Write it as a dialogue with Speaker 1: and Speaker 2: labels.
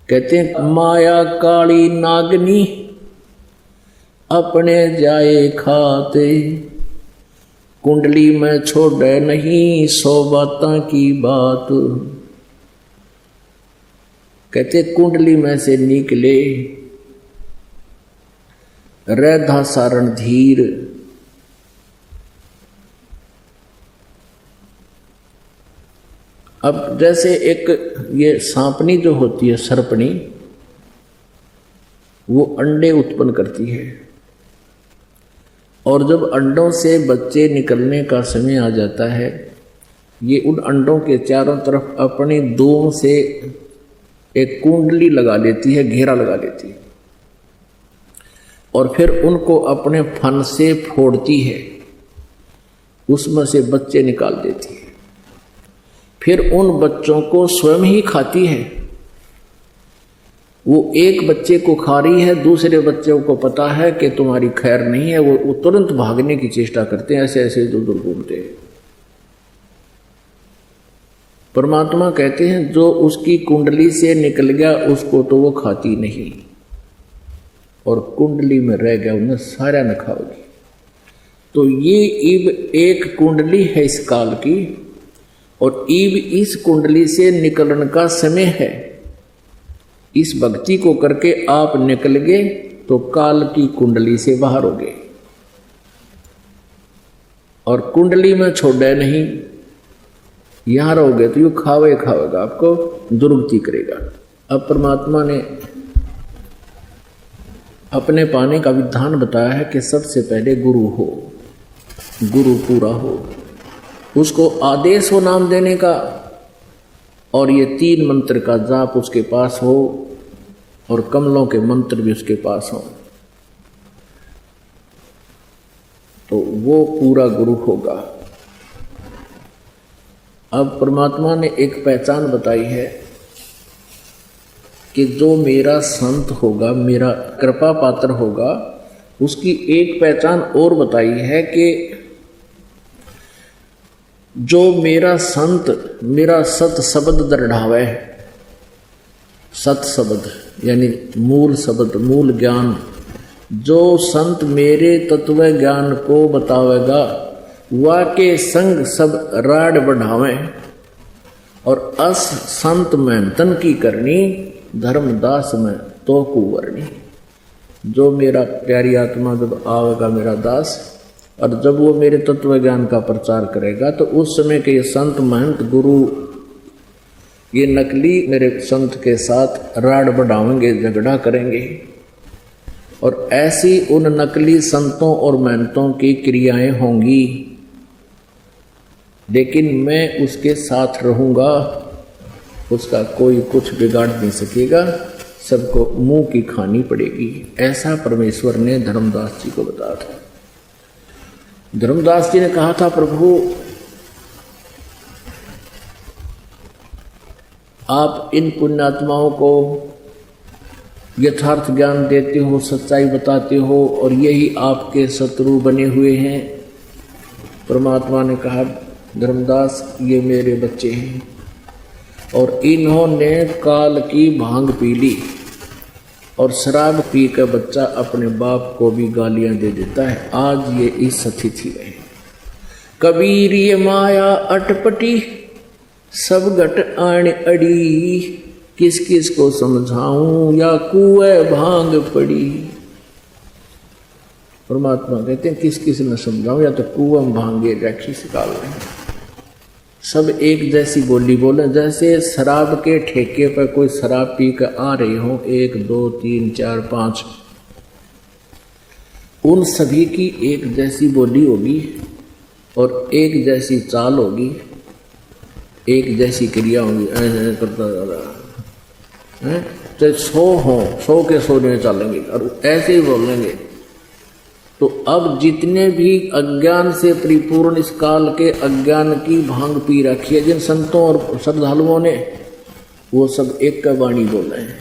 Speaker 1: कहते हैं माया काली नागनी अपने जाए खाते, कुंडली में छोड़े नहीं 100 बातों की बात। कहते कुंडली में से निकले रैधा सारण धीर, अब जैसे एक ये सांपनी जो होती है सर्पनी, वो अंडे उत्पन्न करती है और जब अंडों से बच्चे निकलने का समय आ जाता है, ये उन अंडों के चारों तरफ अपनी दूम से एक कुंडली लगा लेती है, घेरा लगा लेती है और फिर उनको अपने फन से फोड़ती है, उसमें से बच्चे निकाल देती है। फिर उन बच्चों को स्वयं ही खाती है। वो एक बच्चे को खा रही है, दूसरे बच्चों को पता है कि तुम्हारी खैर नहीं है, वो तुरंत भागने की चेष्टा करते हैं, ऐसे ऐसे दूर दूर घूमते हैं। परमात्मा कहते हैं जो उसकी कुंडली से निकल गया उसको तो वो खाती नहीं, और कुंडली में रह गया उन्हें सारा न खाओगी। तो ये ईब एक कुंडली है इस काल की, और ईब इस कुंडली से निकलने का समय है। इस भक्ति को करके आप निकल गए तो काल की कुंडली से बाहर हो गए, और कुंडली में छोड़े नहीं, यहां रहोगे तो यू खावेगा, आपको दुर्गति करेगा। अब परमात्मा ने अपने पाने का विधान बताया है कि सबसे पहले गुरु हो, गुरु पूरा हो, उसको आदेश हो नाम देने का, और ये 3 मंत्र का जाप उसके पास हो, और कमलों के मंत्र भी उसके पास हो, तो वो पूरा गुरु होगा। अब परमात्मा ने एक पहचान बताई है कि जो मेरा संत होगा, मेरा कृपा पात्र होगा, उसकी एक पहचान और बताई है कि जो मेरा संत मेरा सत शब्द दृढ़ावे, सत शब्द यानी मूल शब्द, मूल ज्ञान, जो संत मेरे तत्व ज्ञान को बतावेगा, वा के संग सब राड बढ़ावे, और अस संत में तन की करनी, धर्मदास में तो कुवरनी। जो मेरा प्यारी आत्मा जब आवेगा मेरा दास, और जब वो मेरे तत्व ज्ञान का प्रचार करेगा, तो उस समय के ये संत महंत गुरु ये नकली मेरे संत के साथ राड बढ़ाएंगे, झगड़ा करेंगे, और ऐसी उन नकली संतों और महंतों की क्रियाएं होंगी, लेकिन मैं उसके साथ रहूंगा, उसका कोई कुछ बिगाड़ नहीं सकेगा, सबको मुंह की खानी पड़ेगी। ऐसा परमेश्वर ने धर्मदास जी को बताया था। धर्मदास जी ने कहा था, प्रभु आप इन पुण्यात्माओं को यथार्थ ज्ञान देते हो, सच्चाई बताते हो, और यही आपके शत्रु बने हुए हैं। परमात्मा ने कहा, धर्मदास ये मेरे बच्चे हैं, और इन्होंने काल की भांग पी ली, और शराब पी कर बच्चा अपने बाप को भी गालियां दे देता है। आज ये इस स्थिति में है। कबीर ये माया अटपटी, सब घट आण अड़ी, किस किस को समझाऊं या कुएं भांग पड़ी। परमात्मा कहते हैं किस किस में समझाऊं, या तो कुएं भांगे रखी सिकाल रहे। सब एक जैसी बोली बोले, जैसे शराब के ठेके पर कोई शराब पी कर आ रहे हो, 1 2 3 4 5, उन सभी की एक जैसी बोली होगी, और एक जैसी चाल होगी, एक जैसी क्रिया होगी, ऐसे करता जा रहा है। चाहे 100 हो, 100 के 100 में चलेंगे और ऐसे ही बोलेंगे। तो अब जितने भी अज्ञान से परिपूर्ण इस काल के अज्ञान की भांग पी रखी है जिन संतों और श्रद्धालुओं ने, वो सब एक का वाणी बोल रहे हैं।